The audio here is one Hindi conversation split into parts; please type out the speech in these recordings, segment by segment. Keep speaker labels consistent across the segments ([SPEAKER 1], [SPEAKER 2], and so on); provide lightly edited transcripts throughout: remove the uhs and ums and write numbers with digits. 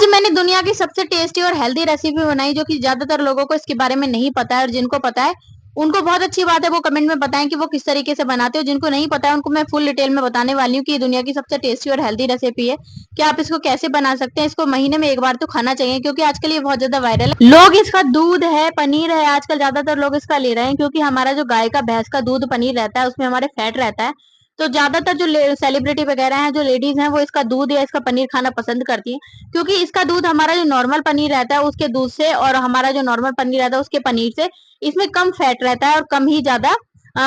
[SPEAKER 1] आज मैंने दुनिया की सबसे टेस्टी और हेल्दी रेसिपी बनाई जो कि ज्यादातर लोगों को इसके बारे में नहीं पता है, और जिनको पता है उनको बहुत अच्छी बात है, वो कमेंट में बताएं कि वो किस तरीके से बनाते हो। जिनको नहीं पता है उनको मैं फुल डिटेल में बताने वाली हूँ कि ये दुनिया की सबसे टेस्टी और हेल्दी रेसिपी है कि आप इसको कैसे बना सकते हैं। इसको महीने में एक बार तो खाना चाहिए, क्योंकि आजकल ये बहुत ज्यादा वायरल है। लोग इसका दूध है, पनीर है, आजकल ज्यादातर लोग इसका ले रहे हैं, क्योंकि हमारा जो गाय का भैंस का दूध पनीर रहता है उसमें हमारे फैट रहता है। तो ज्यादातर जो सेलिब्रिटी वगैरह हैं, जो लेडीज हैं, वो इसका दूध या इसका पनीर खाना पसंद करती हैं, क्योंकि इसका दूध हमारा जो नॉर्मल पनीर रहता है उसके दूध से, और हमारा जो नॉर्मल पनीर रहता है उसके पनीर से, इसमें कम फैट रहता है और कम ही ज्यादा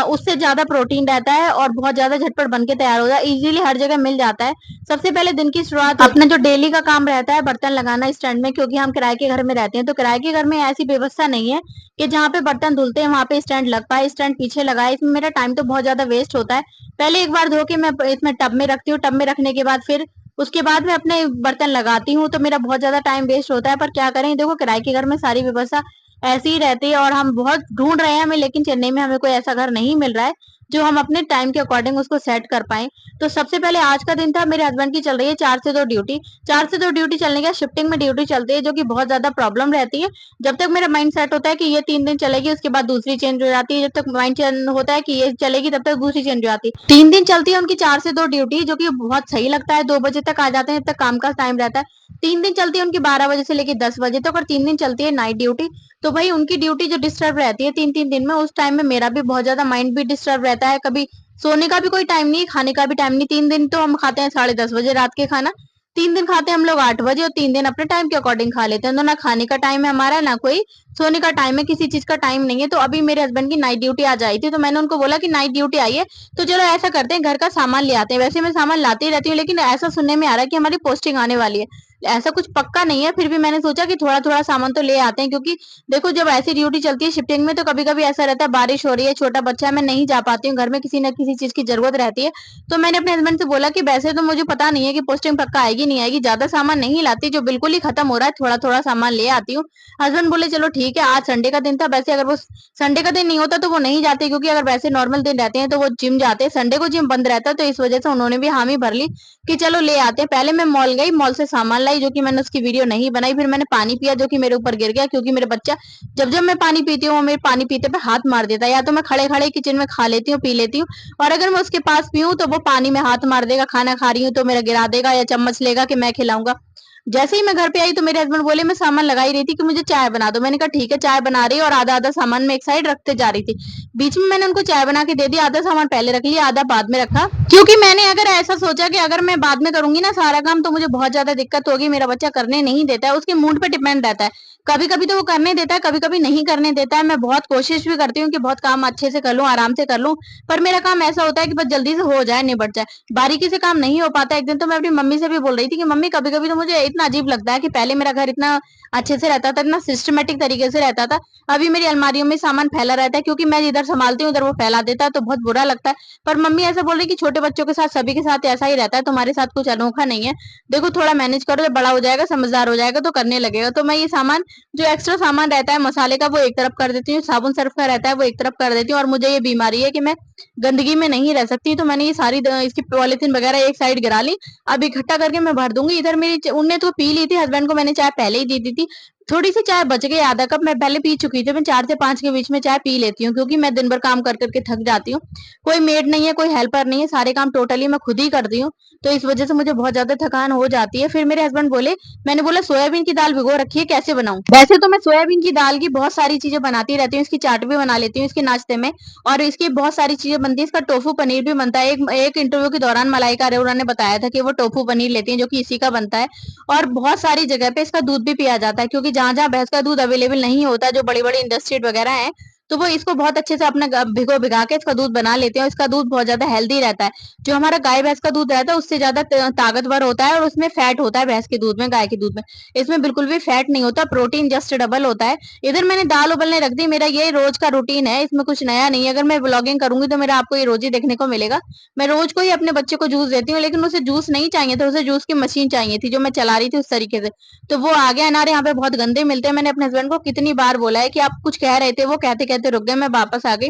[SPEAKER 1] उससे ज्यादा प्रोटीन रहता है, और बहुत ज्यादा झटपट बन के तैयार हो जाता है, इजीली हर जगह मिल जाता है। सबसे पहले दिन की शुरुआत अपना जो डेली का काम रहता है बर्तन लगाना स्टैंड में, क्योंकि हम किराए के घर में रहते हैं, तो किराए के घर में ऐसी व्यवस्था नहीं है कि जहाँ पे बर्तन धुलते हैं वहां पे स्टैंड लग पाए। स्टैंड पीछे लगाए, इसमें मेरा टाइम तो बहुत ज्यादा वेस्ट होता है। पहले एक बार धो के मैं इसमें टब में रखती हूँ, टब में रखने के बाद फिर उसके बाद मैं अपने बर्तन लगाती हूँ, तो मेरा बहुत ज्यादा टाइम वेस्ट होता है। पर क्या करें, देखो किराए के घर में सारी व्यवस्था ऐसी ही रहती है, और हम बहुत ढूंढ रहे हैं हमें, लेकिन चेन्नई में हमें कोई ऐसा घर नहीं मिल रहा है जो हम अपने टाइम के अकॉर्डिंग उसको सेट कर पाए। तो सबसे पहले आज का दिन था, मेरे हस्बैंड की चल रही है 4 से 2 ड्यूटी। 4 से 2 ड्यूटी चलने के बाद शिफ्टिंग में ड्यूटी चलती है, जो कि बहुत ज्यादा प्रॉब्लम रहती है। जब तक मेरा माइंड सेट होता है कि ये 3 दिन चलेगी, उसके बाद दूसरी चेंज हो जाती है। जब तक माइंड चेंज होता है कि ये चलेगी, तब तक दूसरी चेंज हो जाती है। 3 दिन चलती है उनकी 4 से 2 ड्यूटी, जो कि बहुत सही लगता है। 2 बजे तक आ जाते हैं, जब तक काम का टाइम रहता है। 3 दिन चलती है उनकी 12 बजे से लेकर 10 बजे तक, और 3 दिन चलती है नाइट ड्यूटी। तो भाई उनकी ड्यूटी जो डिस्टर्ब रहती है 3 3 दिन में, उस टाइम में मेरा भी बहुत ज्यादा माइंड भी डिस्टर्ब रहता है। कभी सोने का भी कोई टाइम नहीं, खाने का भी टाइम नहीं। 3 दिन तो हम खाते हैं 10:30 बजे रात के खाना। 3 दिन खाते हैं हम लोग 8 बजे, और 3 दिन अपने टाइम के अकॉर्डिंग खा लेते हैं। तो ना खाने का टाइम है हमारा, ना कोई सोने का टाइम है, किसी चीज का टाइम नहीं है। तो अभी मेरे हस्बैंड की नाइट ड्यूटी आ जाई थी, तो मैंने उनको बोला कि नाइट ड्यूटी आई है तो चलो ऐसा करते हैं, घर का सामान ले आते हैं। वैसे मैं सामान लाती ही रहती हूँ, लेकिन ऐसा सुनने में आ रहा है कि हमारी पोस्टिंग आने वाली है। ऐसा कुछ पक्का नहीं है, फिर भी मैंने सोचा कि थोड़ा थोड़ा सामान तो ले आते हैं, क्योंकि देखो जब ऐसी ड्यूटी चलती है शिफ्टिंग में, तो कभी कभी ऐसा रहता है बारिश हो रही है, छोटा बच्चा है, मैं नहीं जा पाती हूँ, घर में किसी न किसी चीज की जरूरत रहती है। तो मैंने अपने हस्बैंड से बोला कि वैसे तो मुझे पता नहीं है कि पोस्टिंग पक्का आएगी नहीं आएगी, ज्यादा सामान नहीं लाती, जो बिल्कुल ही खत्म हो रहा है थोड़ा थोड़ा सामान ले आती हूँ। हस्बैंड बोले चलो ठीक है, आज संडे का दिन था। वैसे अगर वो संडे का दिन नहीं होता तो वो नहीं जाते, क्योंकि अगर वैसे नॉर्मल दिन रहते हैं तो वो जिम जाते हैं, संडे को जिम बंद रहता है, तो इस वजह से उन्होंने भी हामी भर ली कि चलो ले आते हैं। पहले मैं मॉल गई, मॉल से सामान लाई, जो कि मैंने उसकी वीडियो नहीं बनाई। फिर मैंने पानी पिया, जो कि मेरे ऊपर गिर गया, क्योंकि मेरे बच्चा जब जब मैं पानी पीती हूँ वो मेरे पानी पीते पे हाथ मार देता है। या तो मैं खड़े खड़े किचन में खा लेती हूँ, पी लेती हूँ, और अगर मैं उसके पास पीऊँ तो वो पानी में हाथ मार देगा, खाना खा रही हूँ तो मेरा गिरा देगा, या चम्मच लेगा कि मैं खिलाऊंगा। जैसे ही मैं घर पे आई तो मेरे हस्बैंड बोले, मैं सामान लगा ही रही थी कि मुझे चाय बना दो। मैंने कहा ठीक है, चाय बना रही है, और आधा आधा सामान मैं एक साइड रखते जा रही थी। बीच में मैंने उनको चाय बना के दे दी, आधा सामान पहले रख लिया, आधा बाद में रखा, क्योंकि मैंने अगर ऐसा सोचा कि अगर मैं बाद में करूंगी ना सारा काम, तो मुझे बहुत ज्यादा दिक्कत होगी। मेरा बच्चा करने नहीं देता है, उसके मूड पे डिपेंड रहता है। कभी कभी तो वो करने देता है, कभी कभी नहीं करने देता है। मैं बहुत कोशिश भी करती हूँ कि बहुत काम अच्छे से कर लूँ, आराम से कर लूँ, पर मेरा काम ऐसा होता है कि बस जल्दी से हो जाए, निबट जाए, बारीकी से काम नहीं हो पाता। एक दिन तो मैं अपनी मम्मी से भी बोल रही थी कि मम्मी कभी कभी तो मुझे इतना अजीब लगता है कि पहले मेरा घर इतना अच्छे से रहता था, इतना सिस्टमेटिक तरीके से रहता था, अभी मेरी अलमारियों में सामान फैला रहता है, क्योंकि मैं इधर संभालती हूँ उधर वो फैला देता है, तो बहुत बुरा लगता है। पर मम्मी ऐसा बोल रही कि छोटे बच्चों के साथ सभी के साथ ऐसा ही रहता है, तुम्हारे साथ कुछ अनोखा नहीं है, देखो थोड़ा मैनेज करो, जब बड़ा हो जाएगा समझदार हो जाएगा तो करने लगेगा। तो मैं ये सामान जो एक्स्ट्रा सामान रहता है मसाले का, वो एक तरफ कर देती हूँ, साबुन सर्फ का रहता है वो एक तरफ कर देती हूँ। और मुझे ये बीमारी है कि मैं गंदगी में नहीं रह सकती, तो मैंने ये सारी इसकी पॉलिथीन वगैरह एक साइड गिरा ली। अब इकट्ठा करके मैं भर दूंगी। इधर मेरी उनने तो पी ली थी, हस्बैंड को मैंने चाय पहले ही दी दी थी। थोड़ी सी चाय बच गई, आधा कप मैं पहले पी चुकी थी। मैं 4 से 5 के बीच में चाय पी लेती हूँ, क्योंकि मैं दिन भर काम कर करके थक जाती हूँ। कोई मेड नहीं है, कोई हेल्पर नहीं है, सारे काम टोटली मैं खुद ही करती हूँ, तो इस वजह से मुझे बहुत ज्यादा थकान हो जाती है। फिर मेरे हस्बैंड बोले, मैंने बोला सोयाबीन की दाल भिगो रखी है, कैसे बनाऊं। वैसे तो मैं सोयाबीन की दाल की बहुत सारी चीजें बनाती रहती हूँ, इसकी चाट भी बना लेती हूँ इसके नाश्ते में, और इसकी बहुत सारी चीजें बनती है। इसका टोफू पनीर भी बनता है। एक इंटरव्यू के दौरान मलाइका अरोड़ा ने बताया था कि वो टोफू पनीर लेती हैं, जो कि इसी का बनता है। और बहुत सारी जगह पे इसका दूध भी पिया जाता है, क्योंकि जहां जहां भैंस का दूध अवेलेबल नहीं होता, जो बड़ी बड़ी इंडस्ट्री वगैरह है, तो वो इसको बहुत अच्छे से अपना भिगो भिगा के इसका दूध बना लेते हैं। और इसका दूध बहुत ज्यादा हेल्दी रहता है। जो हमारा गाय भैंस का दूध रहता है उससे ज्यादा ताकतवर होता है, और उसमें फैट होता है भैंस के दूध में, गाय के दूध में। इसमें बिल्कुल भी फैट नहीं होता, प्रोटीन जस्ट डबल होता है। इधर मैंने दाल उबलने रख दी, मेरा ये रोज का रूटीन है, इसमें कुछ नया नहीं है। अगर मैं ब्लॉगिंग करूंगी तो मेरा आपको ये रोज ही देखने को मिलेगा। मैं रोज को ही अपने बच्चे को जूस देती हूँ, लेकिन उसे जूस नहीं चाहिए था, उसे जूस की मशीन चाहिए थी, जो मैं चला रही थी उस तरीके से। तो वो आ गया। अनार यहाँ पे बहुत गंदे मिलते हैं। मैंने अपने हस्बैंड को कितनी बार बोला है कि आप कुछ कह रहे थे, वो कहते कहते रुक गए, मैं वापस आ गई।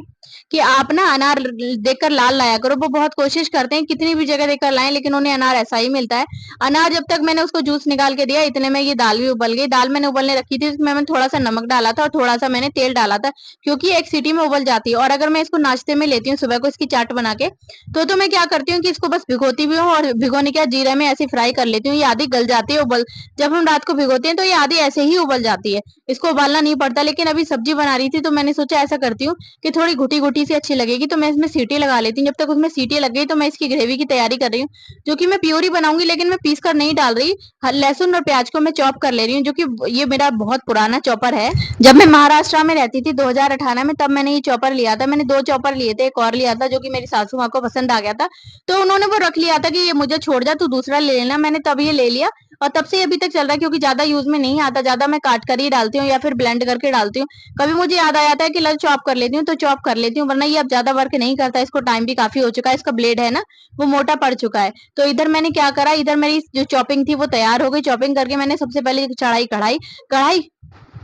[SPEAKER 1] कि आप ना अनार देखकर लाल लाया करो। वो बहुत कोशिश करते हैं कितनी भी जगह देखकर लाएं, लेकिन उन्हें अनार ऐसा ही मिलता है। अनार जब तक मैंने उसको जूस निकाल के दिया, इतने में ये दाल भी उबल गई। दाल मैंने उबलने रखी थी, उसमें मैंने थोड़ा सा नमक डाला था और थोड़ा सा मैंने तेल डाला था, क्योंकि एक सीटी में उबल जाती है। और अगर मैं इसको नाश्ते में लेती हूँ सुबह को इसकी चाट बना के, तो मैं क्या करती हूँ कि इसको बस भिगोती भी हूँ और भिगोने के बाद जीरे में ऐसे फ्राई कर लेती हूँ। ये आधी गल जाती है उबल, जब हम रात को भिगोते हैं तो ये आधी ऐसे ही उबल जाती है, इसको उबालना नहीं पड़ता। लेकिन अभी सब्जी बना रही थी तो मैंने सोचा ऐसा करती हूँ कि थोड़ी घुटी-घुटी सी अच्छी लगेगी, तो मैं इसमें सीटी लगा लेती हूँ। जब तक उसमें सीटी लग गई तो मैं इसकी ग्रेवी की तैयारी कर रही हूँ, जो कि मैं प्योरी बनाऊँगी, लेकिन मैं पीस कर नहीं डाल रही। ह लहसुन और प्याज को मैं चॉप कर ले रही हूँ, जो कि ये मेरा बहुत पुराना चॉपर है। जब मैं महाराष्ट्र में रहती थी 2018 में, तब मैंने ये चॉपर लिया था। मैंने 2 चॉपर लिए थे, एक और लिया था जो कि मेरी सासू माँ को पसंद आ गया था। तो उन्होंने वो रख लिया था कि ये मुझे छोड़ जा, तू दूसरा ले लेना। मैंने तब ये ले लिया और तब से ये अभी तक चल रहा है, क्योंकि ज़्यादा यूज़ में नहीं आता। ज़्यादा मैं काट कर ही डालती हूँ या फिर ब्लेंड करके डालती हूँ। कभी मुझे याद आ जाता है कि लो चॉप कर लेती हूँ, तो चॉप कर लेती हूँ, वरना ये अब ज़्यादा वर्क नहीं करता। इसको टाइम भी काफ़ी हो चुका है, इसका ब्लेड है ना, वो मोटा पड़ चुका है। तो इधर मैंने क्या करा, इधर मेरी जो चॉपिंग थी वो तैयार हो गई। चॉपिंग करके मैंने सबसे पहले चढ़ाई कढ़ाई। कढ़ाई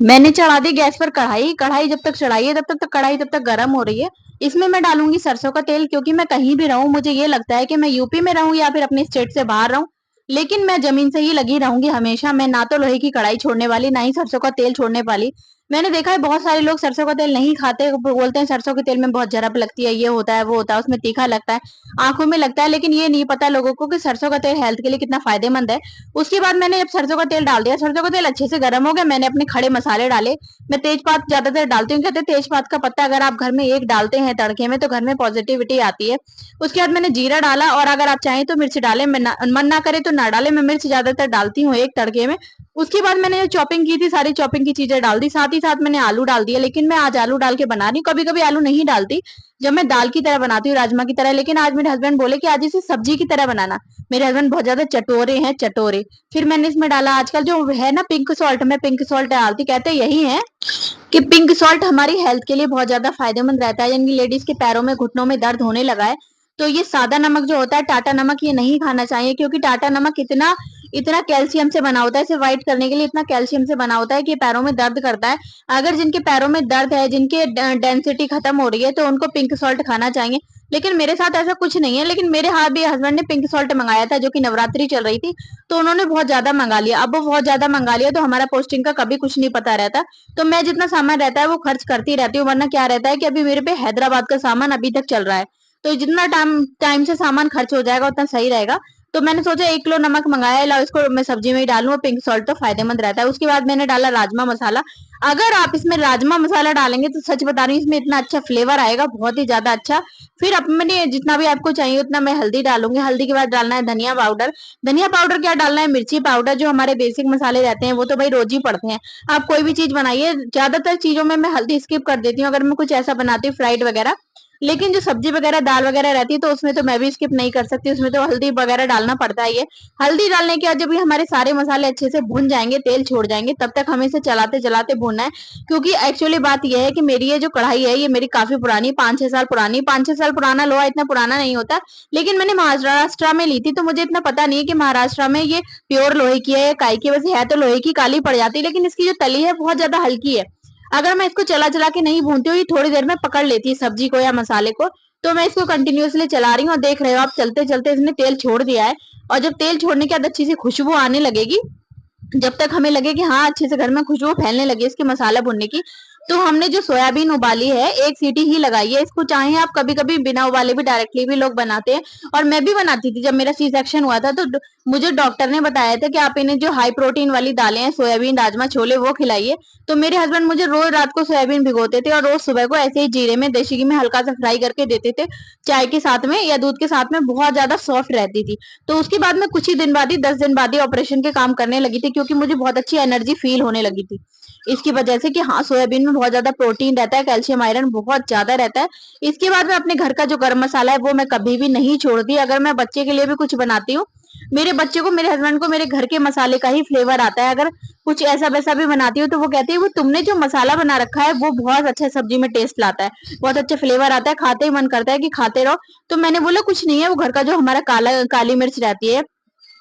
[SPEAKER 1] मैंने चढ़ा दी गैस पर कढ़ाई। कढ़ाई जब तक चढ़ाई है तब तक कढ़ाई जब तक गर्म हो रही है, इसमें मैं डालूंगी सरसों का तेल। क्योंकि मैं कहीं भी रहूं, मुझे ये लगता है कि मैं यूपी में रहूं या फिर अपनी स्टेट से बाहर रहूं, लेकिन मैं जमीन से ही लगी रहूंगी हमेशा। मैं ना तो लोहे की कढ़ाई छोड़ने वाली, ना ही सरसों का तेल छोड़ने वाली। मैंने देखा है बहुत सारे लोग सरसों का तेल नहीं खाते, बोलते हैं सरसों के तेल में बहुत जरब लगती है, ये होता है वो होता है, उसमें तीखा लगता है, आंखों में लगता है। लेकिन ये नहीं पता लोगों को कि सरसों का तेल हेल्थ के लिए कितना फायदेमंद है। उसके बाद मैंने जब सरसों का तेल डाल दिया, सरसों का तेल अच्छे से गर्म हो गया, मैंने अपने खड़े मसाले डाले। मैं तेजपात ज्यादातर डालती हूँ, कहते हैं तेजपात का पत्ता अगर आप घर में एक डालते हैं तड़के में तो घर में पॉजिटिविटी आती है। उसके बाद मैंने जीरा डाला, और अगर आप चाहें तो मिर्च डालें, मन ना करे तो ना डालें। मैं मिर्च ज्यादातर डालती हूँ एक तड़के में। उसके बाद मैंने जो चॉपिंग की थी सारी चॉपिंग की चीजें डाल दी, साथ ही साथ मैंने आलू डाल दिया। लेकिन मैं आज आलू डाल के बना रही हूँ, कभी कभी आलू नहीं डालती जब मैं दाल की तरह बनाती हूँ, राजमा की तरह। लेकिन आज मेरे हस्बैंड बोले कि आज इसे सब्जी की तरह बनाना। मेरे हस्बैंड बहुत ज्यादा चटोरे हैं, चटोरे। फिर मैंने इसमें डाला आजकल जो है ना पिंक सॉल्ट, मैं पिंक सॉल्ट डालती, कहते यही है कि पिंक सॉल्ट हमारी हेल्थ के लिए बहुत ज्यादा फायदेमंद रहता है। यानी लेडीज के पैरों में घुटनों में दर्द होने लगा है तो ये सादा नमक जो होता है, टाटा नमक, ये नहीं खाना चाहिए। क्योंकि टाटा नमक इतना इतना कैल्शियम से बना होता है, इसे व्हाइट करने के लिए इतना कैल्शियम से बना होता है कि पैरों में दर्द करता है। अगर जिनके पैरों में दर्द है, जिनके डेंसिटी खत्म हो रही है, तो उनको पिंक सॉल्ट खाना चाहिए। लेकिन मेरे साथ ऐसा कुछ नहीं है। लेकिन मेरे हाँ भी हस्बैंड ने पिंक सॉल्ट मंगाया था, जो कि नवरात्रि चल रही थी, तो उन्होंने बहुत ज्यादा मंगा लिया। अब वो बहुत ज्यादा मंगा लिया तो हमारा पोस्टिंग का कभी कुछ नहीं पता रहता। तो मैं जितना सामान रहता है वो खर्च करती रहती हूँ। वरना क्या रहता है कि अभी मेरे पे हैदराबाद का सामान अभी तक चल रहा है, तो जितना टाइम टाइम से सामान खर्च हो जाएगा उतना सही रहेगा। तो मैंने सोचा 1 किलो नमक मंगाया है, लाओ इसको मैं सब्जी में ही डालूं। पिंक सॉल्ट तो फायदेमंद रहता है। उसके बाद मैंने डाला राजमा मसाला। अगर आप इसमें राजमा मसाला डालेंगे तो सच बता रही हूँ इसमें इतना अच्छा फ्लेवर आएगा, बहुत ही ज्यादा अच्छा। फिर अपने जितना भी आपको चाहिए उतना मैं हल्दी डालूंगी। हल्दी के बाद डालना है धनिया पाउडर। धनिया पाउडर क्या डालना है, मिर्ची पाउडर। जो हमारे बेसिक मसाले रहते हैं वो तो भाई रोज ही पड़ते हैं। आप कोई भी चीज बनाइए, ज्यादातर चीजों में मैं हल्दी स्किप कर देती हूँ अगर मैं कुछ ऐसा बनाती हूँ फ्राइड वगैरह। लेकिन जो सब्जी वगैरह दाल वगैरह रहती है तो उसमें तो मैं भी स्किप नहीं कर सकती, उसमें तो हल्दी वगैरह डालना पड़ता है। ये हल्दी डालने के बाद जब ये हमारे सारे मसाले अच्छे से भुन जाएंगे, तेल छोड़ जाएंगे, तब तक हमें इसे चलाते चलाते भूनना है। क्योंकि एक्चुअली बात यह है कि मेरी ये जो कढ़ाई है ये मेरी काफी पुरानी, 5-6 साल पुरानी। 5-6 साल पुराना लोहा इतना पुराना नहीं होता। लेकिन मैंने महाराष्ट्र में ली थी तो मुझे इतना पता नहीं है कि महाराष्ट्र में ये प्योर लोहे की है या काई की। वैसे है तो लोहे की, काली पड़ जाती है, लेकिन इसकी जो तली है बहुत ज्यादा हल्की है। अगर मैं इसको चला चला के नहीं भूनती हूँ, ये थोड़ी देर में पकड़ लेती है सब्जी को या मसाले को। तो मैं इसको कंटिन्यूअसली चला रही हूँ और देख रहे हो आप, चलते चलते इसने तेल छोड़ दिया है। और जब तेल छोड़ने के बाद अच्छी सी खुशबू आने लगेगी, जब तक हमें लगे कि हाँ अच्छे से घर में खुशबू फैलने लगी इसके मसाला भुनने की, तो हमने जो सोयाबीन उबाली है एक सीटी ही लगाई है इसको। चाहे आप कभी कभी बिना उबाले भी डायरेक्टली भी लोग बनाते हैं, और मैं भी बनाती थी। जब मेरा सी सेक्शन हुआ था तो मुझे डॉक्टर ने बताया था कि आप इन्हें जो हाई प्रोटीन वाली दालें हैं, सोयाबीन, राजमा, छोले, वो खिलाइए। तो मेरे हस्बैंड मुझे रोज रात को सोयाबीन भिगोते थे और रोज सुबह को ऐसे ही जीरे में, देसी घी में हल्का सा फ्राई करके देते थे, चाय के साथ में या दूध के साथ में। बहुत ज्यादा सॉफ्ट रहती थी। तो उसके बाद में कुछ ही दिन बाद ही, 10 दिन बाद ही ऑपरेशन के काम करने लगी थी, क्योंकि मुझे बहुत अच्छी एनर्जी फील होने लगी थी इसकी वजह से कि हाँ सोयाबीन में बहुत ज्यादा प्रोटीन रहता है, कैल्शियम आयरन बहुत ज्यादा रहता है। इसके बाद में अपने घर का जो गरम मसाला है वो मैं कभी भी नहीं छोड़ती। अगर मैं बच्चे के लिए भी कुछ बनाती हूँ, मेरे बच्चे को, मेरे हस्बैंड को मेरे घर के मसाले का ही फ्लेवर आता है। अगर कुछ ऐसा वैसा भी बनाती हूँ तो वो कहती है वो तुमने जो मसाला बना रखा है वो बहुत अच्छा सब्जी में टेस्ट लाता है, बहुत अच्छा फ्लेवर आता है, खाते ही मन करता है कि खाते रहो। तो मैंने बोला कुछ नहीं है, वो घर का जो हमारा काली मिर्च रहती है,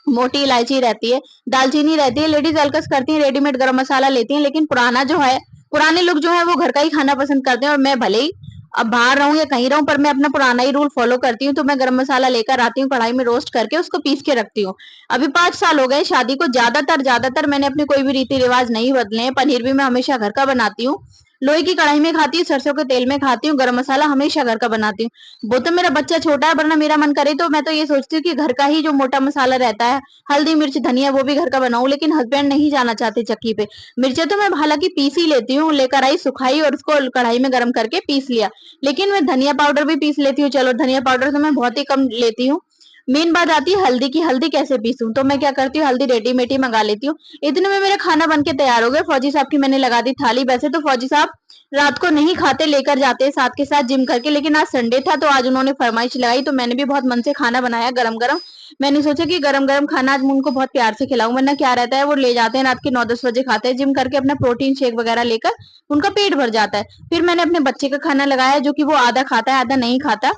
[SPEAKER 1] मोटी इलायची रहती है, दालचीनी रहती है। लेडीज अलकस करती हैं, रेडीमेड गरम मसाला लेती हैं, लेकिन पुराना जो है, पुराने लोग जो है वो घर का ही खाना पसंद करते हैं। और मैं भले ही अब बाहर रहूँ या कहीं रहूँ, पर मैं अपना पुराना ही रूल फॉलो करती हूँ। तो मैं गरम मसाला लेकर आती हूँ, कढ़ाई में रोस्ट करके उसको पीस के रखती हूँ। अभी 5 साल हो गए शादी को, ज्यादातर मैंने अपने कोई भी रीति रिवाज नहीं बदले हैं। पनीर भी मैं हमेशा घर का बनाती हूँ, लोहे की कढ़ाई में खाती हूँ, सरसों के तेल में खाती हूँ, गरम मसाला हमेशा घर का बनाती हूँ। वो तो मेरा बच्चा छोटा है, वरना मेरा मन करे तो मैं तो ये सोचती हूँ कि घर का ही जो मोटा मसाला रहता है, हल्दी मिर्च धनिया, वो भी घर का बनाऊं, लेकिन हस्बैंड नहीं जाना चाहते चक्की पे। मिर्चें तो मैं हालांकि पीस ही लेती हूँ, लेकर आई, सुखाई और उसको कढ़ाई में गरम करके पीस लिया। लेकिन मैं धनिया पाउडर भी पीस लेती हूँ। चलो, धनिया पाउडर तो मैं बहुत ही कम लेती हूँ। मेन बात आती है हल्दी की, हल्दी कैसे पीसूं? तो मैं क्या करती हूँ, हल्दी रेडीमेड ही मंगा लेती हूँ। इतने में मेरा खाना बन के तैयार हो गया। फौजी साहब की मैंने लगा दी थाली। वैसे तो फौजी साहब रात को नहीं खाते, लेकर जाते हैं साथ के साथ जिम करके, लेकिन आज संडे था तो आज उन्होंने फरमाइश लगाई, तो मैंने भी बहुत मन से खाना बनाया गरम गरम। मैंने सोचा कि गरम गरम खाना आज मैं उनको बहुत प्यार से खिलाऊं, वरना क्या रहता है, वो ले जाते हैं रात के 9-10 बजे, खाते हैं जिम करके अपना प्रोटीन शेक वगैरह लेकर, उनका पेट भर जाता है। फिर मैंने अपने बच्चे का खाना लगाया, जो कि वो आधा खाता है आधा नहीं खाता,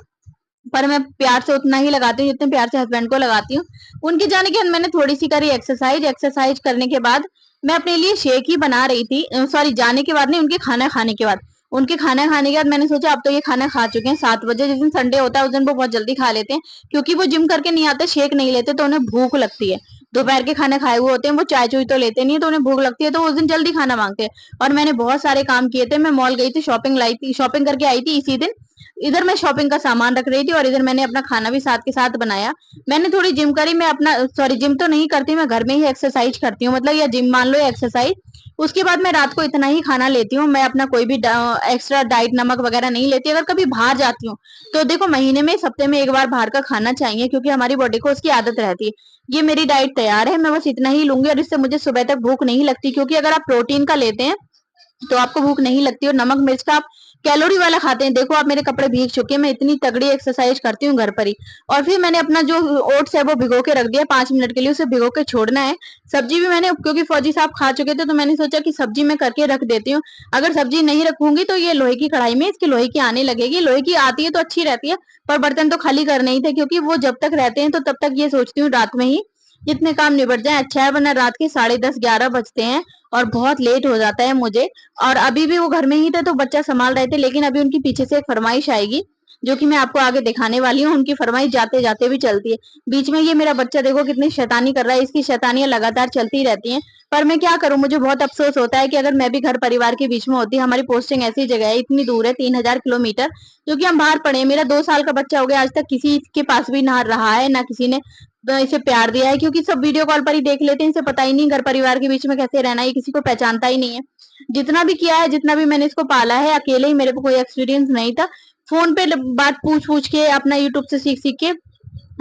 [SPEAKER 1] पर मैं प्यार से उतना ही लगाती हूँ जितने प्यार से हस्बैंड को लगाती हूँ। उनके जाने के बाद मैंने थोड़ी सी करी एक्सरसाइज। एक्सरसाइज करने के बाद मैं अपने लिए शेक ही बना रही थी। सॉरी, जाने के बाद नहीं, उनके खाना खाने के बाद। उनके खाना खाने के बाद मैंने सोचा अब तो ये खाना खा चुके हैं 7 बजे, जिस दिन संडे होता है उस दिन वो बहुत जल्दी खा लेते हैं, क्योंकि वो जिम करके नहीं आते, शेक नहीं लेते, तो उन्हें भूख लगती है। दोपहर के खाने खाए हुए होते हैं, वो चाय चुई तो लेते नहीं है, तो उन्हें भूख लगती है, तो उस दिन जल्दी खाना मांगते हैं। और मैंने बहुत सारे काम किए थे। मैं मॉल गई थी, शॉपिंग लाई थी, शॉपिंग करके आई थी इसी दिन। इधर मैं शॉपिंग का सामान रख रही थी और इधर मैंने अपना खाना भी साथ के साथ बनाया। मैंने थोड़ी जिम करी। मैं अपना, सॉरी, जिम तो नहीं करती, मैं घर में ही एक्सरसाइज करती हूँ, मतलब या जिम मान लो या एक्सरसाइज। उसके बाद मैं रात को इतना ही खाना लेती हूँ। मैं अपना कोई भी एक्स्ट्रा डाइट नमक वगैरह नहीं लेती। अगर कभी बाहर जाती हूँ तो देखो, महीने में, हफ्ते में एक बार बाहर का खाना चाहिए, क्योंकि हमारी बॉडी को उसकी आदत रहती है। ये मेरी डाइट तैयार है, मैं बस इतना ही लूंगी और इससे मुझे सुबह तक भूख नहीं लगती, क्योंकि अगर आप प्रोटीन का लेते हैं तो आपको भूख नहीं लगती, और नमक मिर्च का आप कैलोरी वाला खाते हैं। देखो, आप मेरे कपड़े भीग चुके हैं, मैं इतनी तगड़ी एक्सरसाइज करती हूँ घर पर ही। और फिर मैंने अपना जो ओट्स है वो भिगो के रख दिया 5 मिनट के लिए, उसे भिगो के छोड़ना है। सब्जी भी मैंने, क्योंकि फौजी साहब खा चुके थे, तो मैंने सोचा कि सब्जी मैं करके रख देती हूँ। अगर सब्जी नहीं रखूंगी तो ये लोहे की कढ़ाई में इसकी लोहे की आने लगेगी। लोहे की आती है तो अच्छी रहती है, पर बर्तन तो खाली करने ही थे, क्योंकि वो जब तक रहते हैं तो तब तक ये सोचती हूँ रात में ही जितने काम निबट जाए अच्छा है, वरना रात के 10:30-11 बजते हैं और बहुत लेट हो जाता है मुझे। और अभी भी वो घर में ही थे तो बच्चा संभाल रहे थे, लेकिन अभी उनकी पीछे से एक फरमाइश आएगी, जो कि मैं आपको आगे दिखाने वाली हूँ। उनकी फरमाइश जाते जाते भी चलती है। बीच में ये मेरा बच्चा देखो कितनी शैतानी कर रहा है, इसकी शैतानियां लगातार चलती रहती हैं। पर मैं क्या करूं, मुझे बहुत अफसोस होता है कि अगर मैं भी घर परिवार के बीच में होती। हमारी पोस्टिंग ऐसी जगह है, इतनी दूर है, 3000 किलोमीटर, जो कि हम बाहर पड़े हैं। मेरा 2 साल का बच्चा हो गया, आज तक किसी के पास भी ना रहा है, ना किसी ने तो इसे प्यार दिया है, क्योंकि सब वीडियो कॉल पर ही देख लेते हैं। इसे पता ही नहीं घर परिवार के बीच में कैसे रहना है, ये किसी को पहचानता ही नहीं है। जितना भी किया है, जितना भी मैंने इसको पाला है अकेले ही, मेरे को कोई एक्सपीरियंस नहीं था। फोन पे बात पूछ पूछ के, अपना यूट्यूब से सीख सीख के,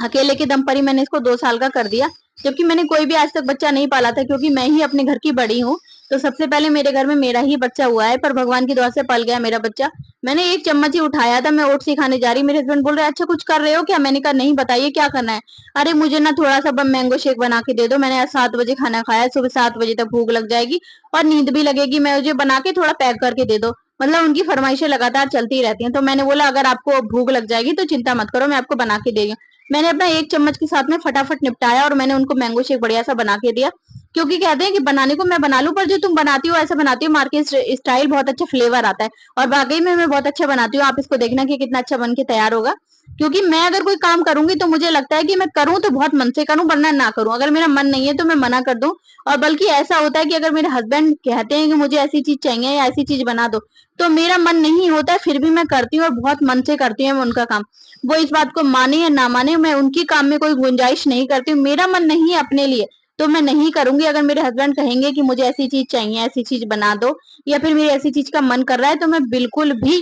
[SPEAKER 1] अकेले के दम पर ही मैंने इसको 2 साल का कर दिया। जबकि मैंने कोई भी आज तक बच्चा नहीं पाला था, क्योंकि मैं ही अपने घर की बड़ी हूँ। तो सबसे पहले मेरे घर में मेरा ही बच्चा हुआ है, पर भगवान की दुआ से पल गया मेरा बच्चा। मैंने एक चम्मच ही उठाया था, मैं ओट्स ही खाने जा रही, मेरे हस्बैंड बोल रहे अच्छा कुछ कर रहे हो क्या? मैंने कहा नहीं, बताइए क्या करना है। अरे मुझे ना थोड़ा सा मैंगो शेक बना के दे दो, मैंने आज 7 बजे खाना खाया है, सुबह 7 बजे तक भूख लग जाएगी और नींद भी लगेगी, मैं मुझे बना के थोड़ा पैक करके दे दो। मतलब उनकी फरमाइशें लगातार चलती रहती हैं। तो मैंने बोला अगर आपको भूख लग जाएगी तो चिंता मत करो, मैं आपको बना के दे रही हूँ। मैंने अपना एक चम्मच के साथ में फटाफट निपटाया और मैंने उनको मैंगो शेक बढ़िया सा बना के दिया। क्योंकि कहते हैं कि बनाने को मैं बना लूं, पर जो तुम बनाती हो ऐसा बनाती हो मार्केट स्टाइल, बहुत अच्छा फ्लेवर आता है। और वाकई में मैं बहुत अच्छा बनाती हूँ, आप इसको देखना कि कितना अच्छा बन के तैयार होगा। क्योंकि मैं अगर कोई काम करूंगी तो मुझे लगता है कि मैं करूं तो बहुत मन से करूं, वरना ना करूं। अगर मेरा मन नहीं है तो मैं मना कर दूं। और बल्कि ऐसा होता है कि अगर मेरे हस्बैंड कहते हैं कि मुझे ऐसी चीज चाहिए या ऐसी चीज बना दो, तो मेरा मन नहीं होता है, फिर भी मैं करती हूँ और बहुत मन से करती हूँ मैं उनका काम। वो इस बात को माने या ना माने, मैं उनकी काम में कोई गुंजाइश नहीं करती हूँ। मेरा मन नहीं है अपने लिए तो मैं नहीं करूंगी। अगर मेरे हस्बैंड कहेंगे कि मुझे ऐसी चीज चाहिए, ऐसी चीज बना दो, या फिर मेरी ऐसी चीज का मन कर रहा है, तो मैं बिल्कुल भी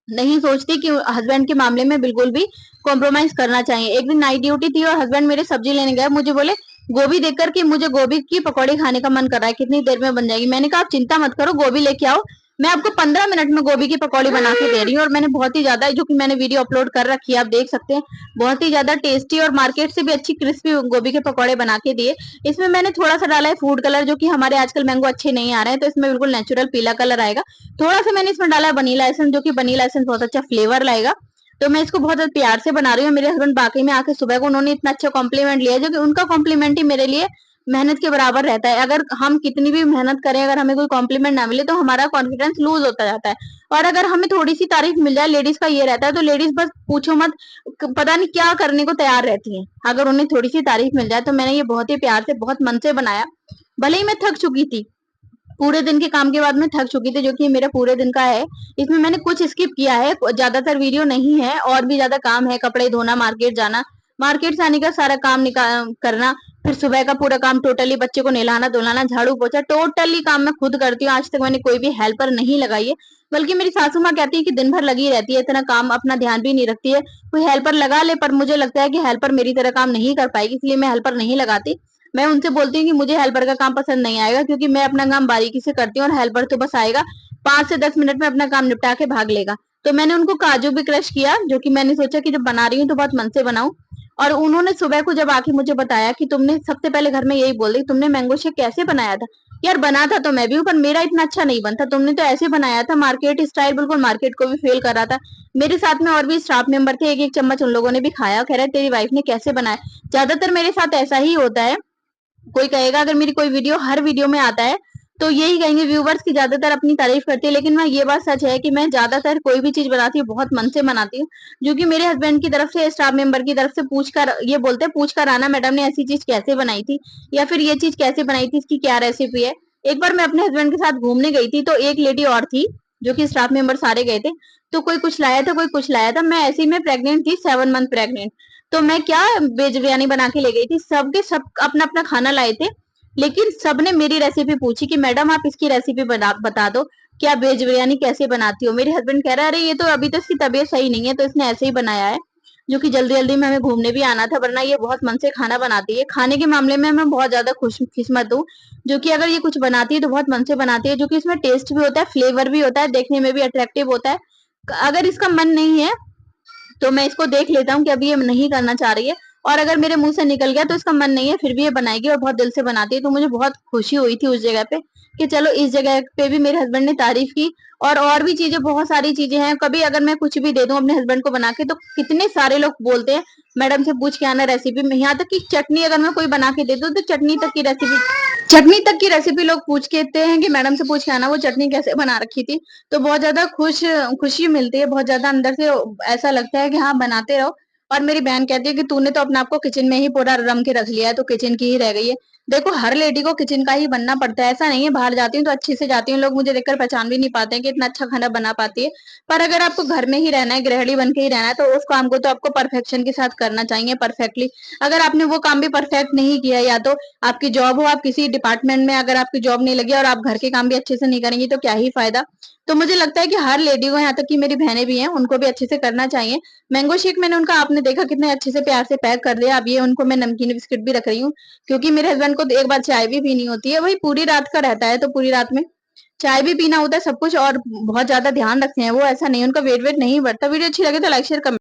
[SPEAKER 1] नहीं सोचती कि हस्बैंड के मामले में बिल्कुल भी कॉम्प्रोमाइज करना चाहिए। एक दिन नाइट ड्यूटी थी और हस्बैंड मेरे सब्जी लेने गए, मुझे बोले गोभी देखकर कि मुझे गोभी की पकौड़ी खाने का मन कर रहा है, कितनी देर में बन जाएगी? मैंने कहा आप चिंता मत करो, गोभी लेके आओ, मैं आपको 15 मिनट में गोभी की पकौड़ी बना के दे रही हूँ। और मैंने बहुत ही ज्यादा, जो कि मैंने वीडियो अपलोड कर रखी है, आप देख सकते हैं, बहुत ही ज्यादा टेस्टी और मार्केट से भी अच्छी क्रिस्पी गोभी के पकौड़े बना के दिए। इसमें मैंने थोड़ा सा डाला है फूड कलर, जो कि हमारे आजकल मैंगो अच्छे नहीं आ रहे हैं, तो इसमें बिल्कुल नेचुरल पीला कलर आएगा। थोड़ा सा मैंने इसमें डाला है वनीला एसेंस, जो कि वनीला एसेंस बहुत अच्छा फ्लेवर लाएगा। तो मैं इसको बहुत प्यार से बना रही हूँ। मेरे हस्बैंड वाकई में आके सुबह को उन्होंने इतना अच्छा कॉम्प्लीमेंट लिया, जो कि उनका कॉम्प्लीमेंट ही मेरे लिए मेहनत के बराबर रहता है। अगर हम कितनी भी मेहनत करें, अगर हमें कोई कॉम्प्लीमेंट ना मिले तो हमारा कॉन्फिडेंस लूज होता जाता है। और अगर हमें थोड़ी सी तारीफ मिल जाए, लेडीज का ये रहता है, तो लेडीज बस पूछो मत, पता नहीं क्या करने को तैयार रहती हैं अगर उन्हें थोड़ी सी तारीफ मिल जाए। तो मैंने ये बहुत ही प्यार से, बहुत मन से बनाया। भले ही मैं थक चुकी थी, पूरे दिन के काम के बाद मैं थक चुकी थी, जो कि मेरा पूरे दिन का है। इसमें मैंने कुछ स्किप किया है, ज्यादातर वीडियो नहीं है, और भी ज्यादा काम है, कपड़े धोना, मार्केट जाना, मार्केट से आने का सारा काम करना, फिर सुबह का पूरा काम टोटली, बच्चे को नहलाना धुलाना, झाड़ू पोछा, टोटली काम मैं खुद करती हूँ। आज तक मैंने कोई भी हेल्पर नहीं लगाई है। बल्कि मेरी सासू माँ कहती है कि दिन भर लगी रहती है, इतना काम, अपना ध्यान भी नहीं रखती है, कोई हेल्पर लगा ले। पर मुझे लगता है कि हेल्पर मेरी तरह काम नहीं कर पाएगी, इसलिए मैं हेल्पर नहीं लगाती। मैं उनसे बोलती हूँ कि मुझे हेल्पर का काम पसंद नहीं आएगा, क्योंकि मैं अपना काम बारीकी से करती हूँ और हेल्पर तो बस आएगा 5 से 10 मिनट में अपना काम निपटा के भाग लेगा। तो मैंने उनको काजू भी क्रश किया, जो कि मैंने सोचा कि जब बना रही हूँ तो बहुत मन से बनाऊं। और उन्होंने सुबह को जब आके मुझे बताया कि तुमने, सबसे पहले घर में यही बोल दी, तुमने मैंगो शेक कैसे बनाया था? यार बना था तो मैं भी हूँ, पर मेरा इतना अच्छा नहीं बनता, तुमने तो ऐसे बनाया था मार्केट स्टाइल, बिल्कुल मार्केट को भी फेल कर रहा था। मेरे साथ में और भी स्टाफ मेंबर थे, एक एक चम्मच उन लोगों ने भी खाया, कह रहे तेरी वाइफ ने कैसे बनाया। ज्यादातर मेरे साथ ऐसा ही होता है। कोई कहेगा, अगर मेरी कोई वीडियो हर वीडियो में आता है तो यही कहेंगे व्यूवर्स की ज्यादातर अपनी तारीफ करती है, लेकिन मैं, ये बात सच है कि मैं ज्यादातर कोई भी चीज बनाती हूँ बहुत मन से बनाती हूँ। जो कि मेरे हस्बैंड की तरफ से, स्टाफ मेंबर की तरफ से पूछ कर ये बोलते हैं, पूछ कर आना मैडम ने ऐसी चीज कैसे बनाई थी, या फिर ये चीज कैसे बनाई थी, इसकी क्या रेसिपी है। एक बार मैं अपने हस्बैंड के साथ घूमने गई थी, तो एक लेडी और थी, जो कि स्टाफ मेंबर सारे गए थे। तो कोई कुछ लाया था, कोई कुछ लाया था, मैं ऐसे ही, मैं प्रेग्नेंट थी, 7 मंथ प्रेग्नेंट। तो मैं क्या, वेज बिरयानी बना के ले गई थी, सबके सब अपना अपना खाना लाए थे, लेकिन सबने मेरी रेसिपी पूछी कि मैडम आप इसकी रेसिपी बता दो, कि आप वेज बिरयानी कैसे बनाती हो। मेरे हस्बैंड कह रहा है, अरे ये तो अभी तो इसकी तबीयत सही नहीं है, तो इसने ऐसे ही बनाया है। जो कि जल्दी जल्दी में हमें घूमने भी आना था, वरना ये बहुत मन से खाना बनाती है। खाने के मामले में मैं बहुत ज्यादा खुश किस्मत हूँ, जो कि अगर ये कुछ बनाती है तो बहुत मन से बनाती है, जो कि इसमें टेस्ट भी होता है, फ्लेवर भी होता है, देखने में भी अट्रैक्टिव होता है। अगर इसका मन नहीं है तो मैं इसको देख लेता हूँ कि अभी ये नहीं करना चाह रही है, और अगर मेरे मुंह से निकल गया तो इसका मन नहीं है, फिर भी ये बनाएगी और बहुत दिल से बनाती है। तो मुझे बहुत खुशी हुई थी उस जगह पे, कि चलो इस जगह पे भी मेरे हस्बैंड ने तारीफ की। और भी चीजें, बहुत सारी चीजें हैं, कभी अगर मैं कुछ भी दे दूं अपने हस्बैंड को बना के, तो कितने सारे लोग बोलते हैं मैडम से पूछ के आना रेसिपी में। यहाँ तक कि चटनी अगर मैं कोई बना के दे दूं, तो चटनी तक की रेसिपी लोग पूछ के देते हैं कि मैडम से पूछ के आना वो चटनी कैसे बना रखी थी। तो बहुत ज्यादा खुशी मिलती है, बहुत ज्यादा अंदर से ऐसा लगता है कि हाँ बनाते रहो। और मेरी बहन कहती है कि तूने तो अपने आप को किचन में ही पूरा रम के रख लिया है, तो किचन की ही रह गई है। देखो, हर लेडी को किचन का ही बनना पड़ता है, ऐसा नहीं है। बाहर जाती हूँ तो अच्छे से जाती हूँ, लोग मुझे देखकर पहचान भी नहीं पाते हैं कि इतना अच्छा खाना बना पाती है। पर अगर आपको घर में ही रहना है, गृहिणी बन के ही रहना है, तो उस काम को तो आपको परफेक्शन के साथ करना चाहिए, परफेक्टली। अगर आपने वो काम भी परफेक्ट नहीं किया, या तो आपकी जॉब हो, आप किसी डिपार्टमेंट में अगर आपकी जॉब नहीं लगी और आप घर के काम भी अच्छे से नहीं करेंगी, तो क्या ही फायदा। तो मुझे लगता है कि हर लेडी को, यहाँ तक कि मेरी बहनें भी हैं, उनको भी अच्छे से करना चाहिए। मैंगो शेक मैंने उनका, आपने देखा कितने अच्छे से प्यार से पैक कर दिया। अब ये उनको मैं नमकीन बिस्किट भी रख रही हूँ, क्योंकि मेरे हस्बैंड को तो एक बार चाय भी पीनी होती है, वही पूरी रात का रहता है, तो पूरी रात में चाय भी पीना होता है, सब कुछ, और बहुत ज्यादा ध्यान रखते हैं वो, ऐसा नहीं, उनका वेट वेट नहीं बढ़ता। वीडियो अच्छी लगे तो लाइक शेयर कमेंट